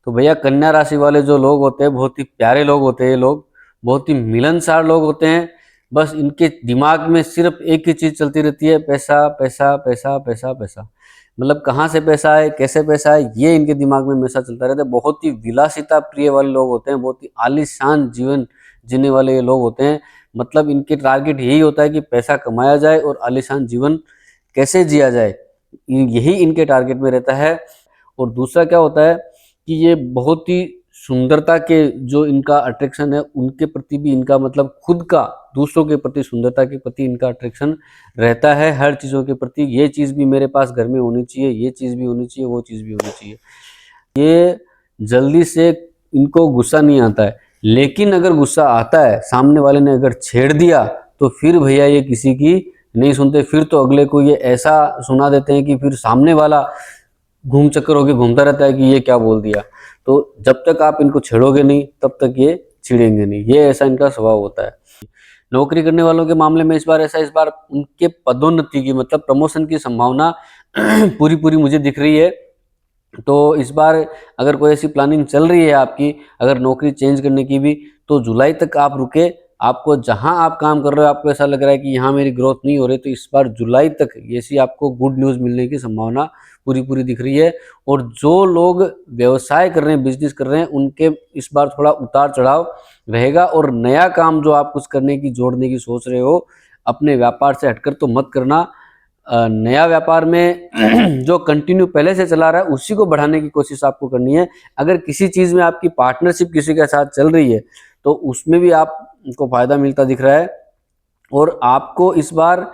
तो भैया कन्या राशि वाले जो लोग होते हैं बहुत ही प्यारे लोग होते हैं, ये लोग बहुत ही मिलनसार लोग होते हैं। बस इनके दिमाग में सिर्फ एक ही चीज चलती रहती है, पैसा पैसा पैसा पैसा पैसा। मतलब कहाँ से पैसा है, कैसे पैसा है, ये इनके दिमाग में हमेशा चलता रहता है। बहुत ही विलासिता प्रिय वाले लोग होते हैं, बहुत ही आलीशान जीवन जीने वाले ये लोग होते हैं। मतलब इनके टारगेट यही होता है कि पैसा कमाया जाए और आलीशान जीवन कैसे जिया जाए, यही इनके टारगेट में रहता है। और दूसरा क्या होता है कि ये बहुत ही सुंदरता के जो इनका अट्रैक्शन है उनके प्रति भी इनका मतलब खुद का दूसरों के प्रति सुंदरता के प्रति इनका अट्रैक्शन रहता है। हर चीज़ों के प्रति ये चीज़ भी मेरे पास घर में होनी चाहिए, ये चीज़ भी होनी चाहिए, वो चीज़ भी होनी चाहिए। ये जल्दी से इनको गुस्सा नहीं आता है, लेकिन अगर गुस्सा आता है, सामने वाले ने अगर छेड़ दिया तो फिर भैया ये किसी की नहीं सुनते। फिर तो अगले को ये ऐसा सुना देते हैं कि फिर सामने वाला घूम चक्कर होके घूमता रहता है कि ये क्या बोल दिया। तो जब तक आप इनको छेड़ोगे नहीं तब तक ये छिड़ेंगे नहीं, ये ऐसा इनका स्वभाव होता है। नौकरी करने वालों के मामले में इस बार उनके पदोन्नति की मतलब प्रमोशन की संभावना पूरी पूरी मुझे दिख रही है। तो इस बार अगर कोई ऐसी प्लानिंग चल रही है आपकी, अगर नौकरी चेंज करने की भी, तो जुलाई तक आप रुके। आपको जहां आप काम कर रहे हो आपको ऐसा लग रहा है कि यहाँ मेरी ग्रोथ नहीं हो रही, तो इस बार जुलाई तक ऐसी आपको गुड न्यूज़ मिलने की संभावना पूरी पूरी दिख रही है। और जो लोग व्यवसाय कर रहे हैं, बिजनेस कर रहे हैं, उनके इस बार थोड़ा उतार चढ़ाव रहेगा। और नया काम जो आप कुछ करने की जोड़ने की सोच रहे हो, अपने व्यापार से हटकर तो मत करना। नया व्यापार में जो कंटिन्यू पहले से चला रहा है उसी को बढ़ाने की कोशिश आपको करनी है। अगर किसी चीज़ में आपकी पार्टनरशिप किसी के साथ चल रही है तो उसमें भी आपको फायदा मिलता दिख रहा है। और आपको इस बार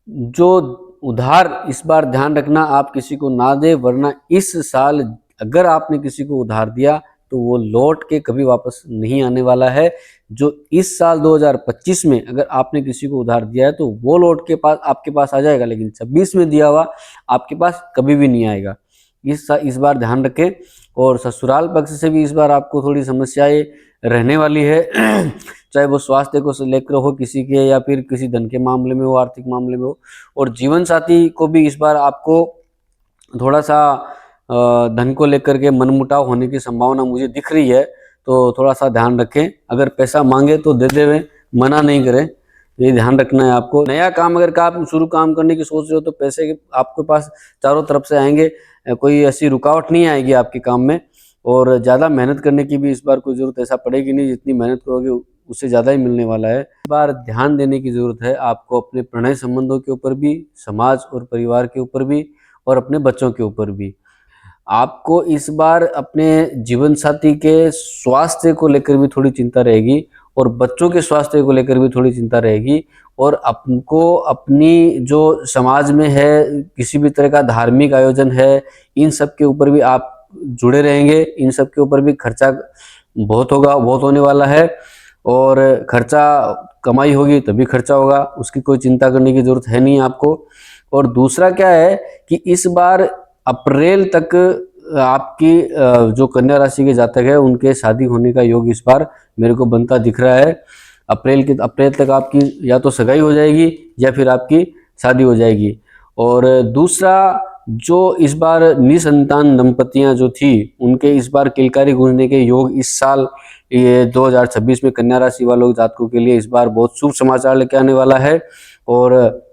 जो उधार, इस बार ध्यान रखना आप किसी को ना दे, वरना इस साल अगर आपने किसी को उधार दिया तो वो लौट के कभी वापस नहीं आने वाला है। जो इस साल 2025 में अगर आपने किसी को उधार दिया है तो वो लौट के पास आपके पास आ जाएगा, लेकिन 26 में दिया हुआ आपके पास कभी भी नहीं आएगा। इस बार ध्यान रखें। और ससुराल पक्ष से भी इस बार आपको थोड़ी समस्याएं रहने वाली है चाहे वो स्वास्थ्य को लेकर हो किसी के, या फिर किसी धन के मामले में हो, आर्थिक मामले में हो। और जीवन साथी को भी इस बार आपको थोड़ा सा धन को लेकर के मनमुटाव होने की संभावना मुझे दिख रही है। तो थोड़ा सा ध्यान रखें, अगर पैसा मांगे तो दे देवें, मना नहीं करें, ये ध्यान रखना है आपको। नया काम अगर आप शुरू काम करने की सोच रहे हो तो पैसे आपके पास चारों तरफ से आएंगे, कोई ऐसी रुकावट नहीं आएगी आपके काम में। और ज़्यादा मेहनत करने की भी इस बार कोई ज़रूरत ऐसा पड़ेगी नहीं, जितनी मेहनत करोगे उससे ज़्यादा ही मिलने वाला है। इस बार ध्यान देने की ज़रूरत है आपको अपने प्रणय संबंधों के ऊपर भी, समाज और परिवार के ऊपर भी, और अपने बच्चों के ऊपर भी। आपको इस बार अपने जीवन साथी के स्वास्थ्य को लेकर भी थोड़ी चिंता रहेगी, और बच्चों के स्वास्थ्य को लेकर भी थोड़ी चिंता रहेगी। और आपको अपनी जो समाज में है किसी भी तरह का धार्मिक आयोजन है, इन सब के ऊपर भी आप जुड़े रहेंगे। इन सब के ऊपर भी खर्चा बहुत होगा, बहुत होने वाला है। और खर्चा, कमाई होगी तभी खर्चा होगा, उसकी कोई चिंता करने की जरूरत है नहीं आपको। और दूसरा क्या है कि इस बार अप्रैल तक आपकी जो कन्या राशि के जातक है उनके शादी होने का योग इस बार मेरे को बनता दिख रहा है। अप्रैल तक आपकी या तो सगाई हो जाएगी या फिर आपकी शादी हो जाएगी। और दूसरा, जो इस बार निसंतान दंपतियां जो थी उनके इस बार किलकारी गूंजने के योग इस साल ये 2026 में कन्या राशि वालों जातकों के लिए इस बार बहुत शुभ समाचार लेके आने वाला है। और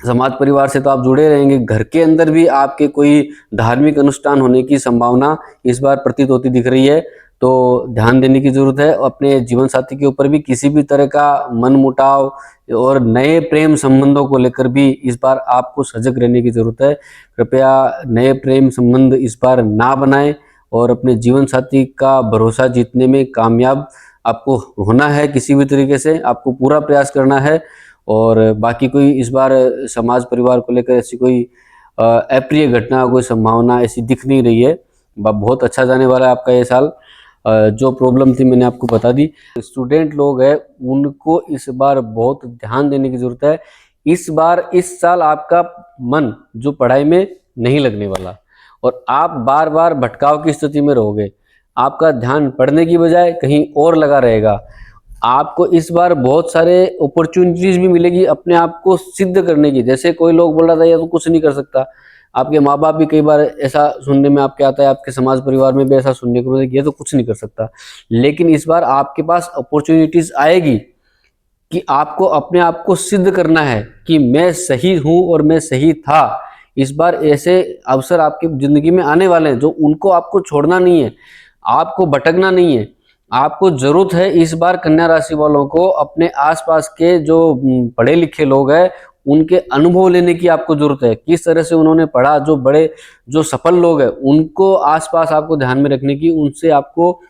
समाज परिवार से तो आप जुड़े रहेंगे, घर के अंदर भी आपके कोई धार्मिक अनुष्ठान होने की संभावना इस बार प्रतीत होती दिख रही है। तो ध्यान देने की जरूरत है। अपने जीवन साथी के ऊपर भी किसी भी तरह का मनमुटाव और नए प्रेम संबंधों को लेकर भी इस बार आपको सजग रहने की जरूरत है। कृपया नए प्रेम संबंध इस बार ना बनाएं, और अपने जीवन साथी का भरोसा जीतने में कामयाब आपको होना है। किसी भी तरीके से आपको पूरा प्रयास करना है। और बाकी कोई इस बार समाज परिवार को लेकर ऐसी कोई अप्रिय घटना, कोई संभावना ऐसी दिख नहीं रही है। बहुत अच्छा जाने वाला है आपका ये साल। जो प्रॉब्लम थी मैंने आपको बता दी। स्टूडेंट लोग हैं उनको इस बार बहुत ध्यान देने की जरूरत है। इस साल आपका मन जो पढ़ाई में नहीं लगने वाला, और आप बार बार भटकाव की स्थिति में रहोगे। आपका ध्यान पढ़ने की बजाय कहीं और लगा रहेगा। आपको इस बार बहुत सारे अपॉर्चुनिटीज भी मिलेगी अपने आप को सिद्ध करने की। जैसे कोई लोग बोल रहा था ये तो कुछ नहीं कर सकता, आपके माँ बाप भी कई बार ऐसा सुनने में आपके आता है, आपके समाज परिवार में भी ऐसा सुनने को मिलता है, ये तो कुछ नहीं कर सकता। लेकिन इस बार आपके पास अपॉर्चुनिटीज आएगी कि आपको अपने आप को सिद्ध करना है कि मैं सही हूं और मैं सही था। इस बार ऐसे अवसर आपकी जिंदगी में आने वाले हैं जो उनको आपको छोड़ना नहीं है, आपको भटकना नहीं है। आपको जरूरत है इस बार कन्या राशि वालों को अपने आसपास के जो पढ़े लिखे लोग हैं उनके अनुभव लेने की आपको जरूरत है। किस तरह से उन्होंने पढ़ा, जो बड़े जो सफल लोग हैं उनको आसपास आपको ध्यान में रखने की, उनसे आपको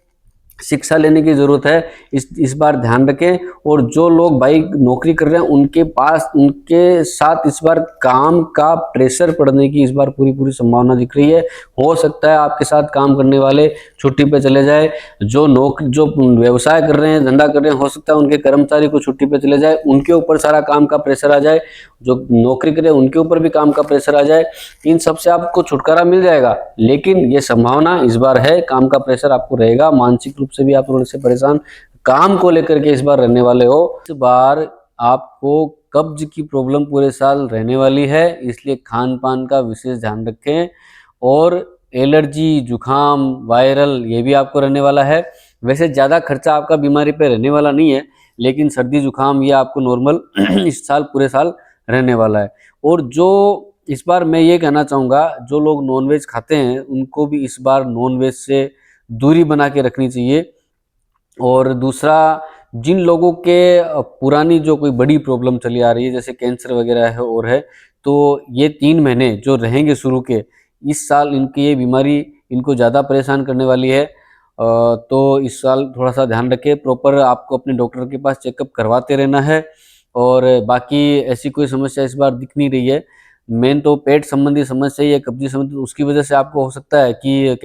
शिक्षा लेने की जरूरत है। इस बार ध्यान रखें। और जो लोग भाई नौकरी कर रहे हैं उनके साथ इस बार काम का प्रेशर पड़ने की इस बार पूरी संभावना दिख रही है। हो सकता है आपके साथ काम करने वाले छुट्टी पे चले जाए, जो व्यवसाय कर रहे हैं, धंधा कर रहे हैं, हो सकता है उनके कर्मचारी को छुट्टी पे चले जाए, उनके ऊपर सारा काम का प्रेशर आ जाए। जो नौकरी करे उनके ऊपर भी काम का प्रेशर आ जाए। इन सब से आपको छुटकारा मिल जाएगा, लेकिन ये संभावना इस बार है, काम का प्रेशर आपको रहेगा। मानसिक रूप से भी आप थोड़े से परेशान काम को लेकर के इस बार रहने वाले हो। इस बार आपको कब्ज की प्रॉब्लम पूरे साल रहने वाली है, इसलिए खान पान का विशेष ध्यान रखें। और एलर्जी, जुखाम, वायरल ये भी आपको रहने वाला है। वैसे ज़्यादा खर्चा आपका बीमारी पे रहने वाला नहीं है, लेकिन सर्दी जुखाम ये आपको नॉर्मल इस साल पूरे साल रहने वाला है। और जो इस बार मैं ये कहना चाहूँगा, जो लोग नॉनवेज खाते हैं उनको भी इस बार नॉनवेज से दूरी बना के रखनी चाहिए। और दूसरा, जिन लोगों के पुरानी जो कोई बड़ी प्रॉब्लम चली आ रही है जैसे कैंसर वगैरह है और है, तो ये 3 महीने जो रहेंगे शुरू के, इस साल इनकी ये बीमारी इनको ज़्यादा परेशान करने वाली है। तो इस साल थोड़ा सा ध्यान रखें, प्रॉपर आपको अपने डॉक्टर के पास चेकअप करवाते रहना है। और बाकी ऐसी कोई समस्या इस बार दिख नहीं रही है। मेन तो पेट संबंधी समस्या ही है, कब्जी संबंधी, उसकी वजह से आपको हो सकता है कि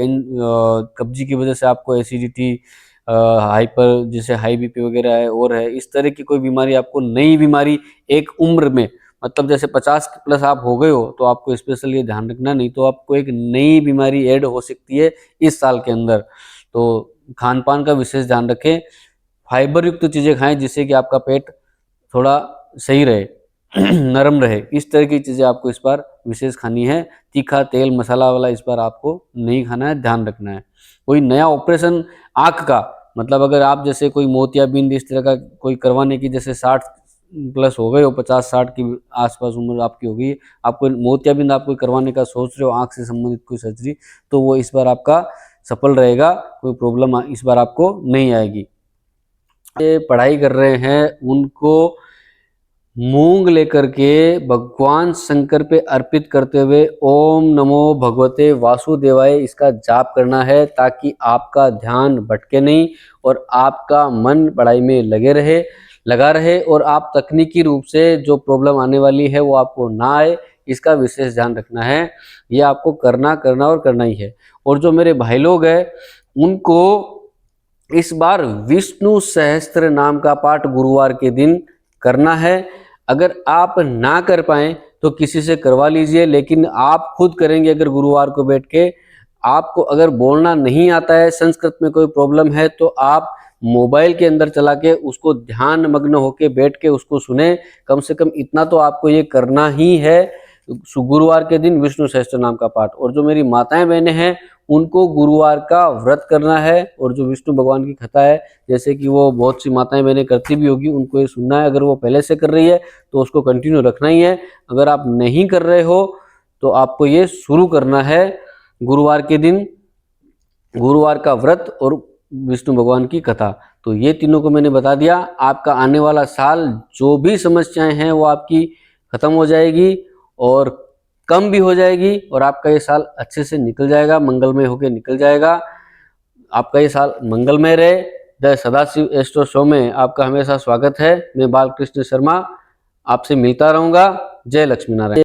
कब्जी की वजह से आपको एसिडिटी, हाइपर जैसे हाई बीपी वगैरह है और है, इस तरह की कोई बीमारी आपको, नई बीमारी एक उम्र में, मतलब जैसे 50 प्लस आप हो गए हो तो आपको स्पेशल ये ध्यान रखना, नहीं तो आपको एक नई बीमारी ऐड हो सकती है इस साल के अंदर। तो खान पान का विशेष ध्यान रखें, फाइबर युक्त चीज़ें खाएं जिससे कि आपका पेट थोड़ा सही रहे नरम रहे। इस तरह की चीज़ें आपको इस बार विशेष खानी है। तीखा तेल मसाला वाला इस बार आपको नहीं खाना है, ध्यान रखना है। कोई नया ऑपरेशन आँख का, मतलब अगर आप जैसे कोई मोतियाबिंद इस तरह का कोई करवाने की, जैसे 60 प्लस हो गए हो, 50-60 की आसपास उम्र आपकी हो गई, आपको मोतियाबिंद आप कोई करवाने का सोच रहे हो, आँख से संबंधित कोई सर्जरी, तो वो इस बार आपका सफल रहेगा, कोई प्रॉब्लम इस बार आपको नहीं आएगी। पढ़ाई कर रहे हैं उनको मूंग लेकर के भगवान शंकर पे अर्पित करते हुए ओम नमो भगवते वासुदेवाय इसका जाप करना है, ताकि आपका ध्यान भटके नहीं और आपका मन पढ़ाई में लगा रहे और आप तकनीकी रूप से जो प्रॉब्लम आने वाली है वो आपको ना आए, इसका विशेष ध्यान रखना है। ये आपको करना और करना ही है। और जो मेरे भाई लोग हैं उनको इस बार विष्णु सहस्त्र नाम का पाठ गुरुवार के दिन करना है। अगर आप ना कर पाए तो किसी से करवा लीजिए, लेकिन आप खुद करेंगे अगर गुरुवार को बैठ के। आपको अगर बोलना नहीं आता है, संस्कृत में कोई प्रॉब्लम है, तो आप मोबाइल के अंदर चला के उसको ध्यान मग्न होके बैठ के उसको सुने। कम से कम इतना तो आपको ये करना ही है, गुरुवार के दिन विष्णु सहस्त्र नाम का पाठ। और जो मेरी माताएं बहनें हैं उनको गुरुवार का व्रत करना है, और जो विष्णु भगवान की कथा है, जैसे कि वो बहुत सी माताएं बहनें करती भी होगी, उनको ये सुनना है। अगर वो पहले से कर रही है तो उसको कंटिन्यू रखना ही है। अगर आप नहीं कर रहे हो तो आपको ये शुरू करना है गुरुवार के दिन, गुरुवार का व्रत और विष्णु भगवान की कथा। तो ये तीनों को मैंने बता दिया। आपका आने वाला साल जो भी समस्याएं हैं वो आपकी खत्म हो जाएगी और कम भी हो जाएगी, और आपका ये साल अच्छे से निकल जाएगा, मंगलमय होकर निकल जाएगा। आपका ये साल मंगलमय रहे। द सदाशिव एस्ट्रो शो में आपका हमेशा स्वागत है। मैं बालकृष्ण शर्मा आपसे मिलता रहूंगा। जय लक्ष्मी नारायण।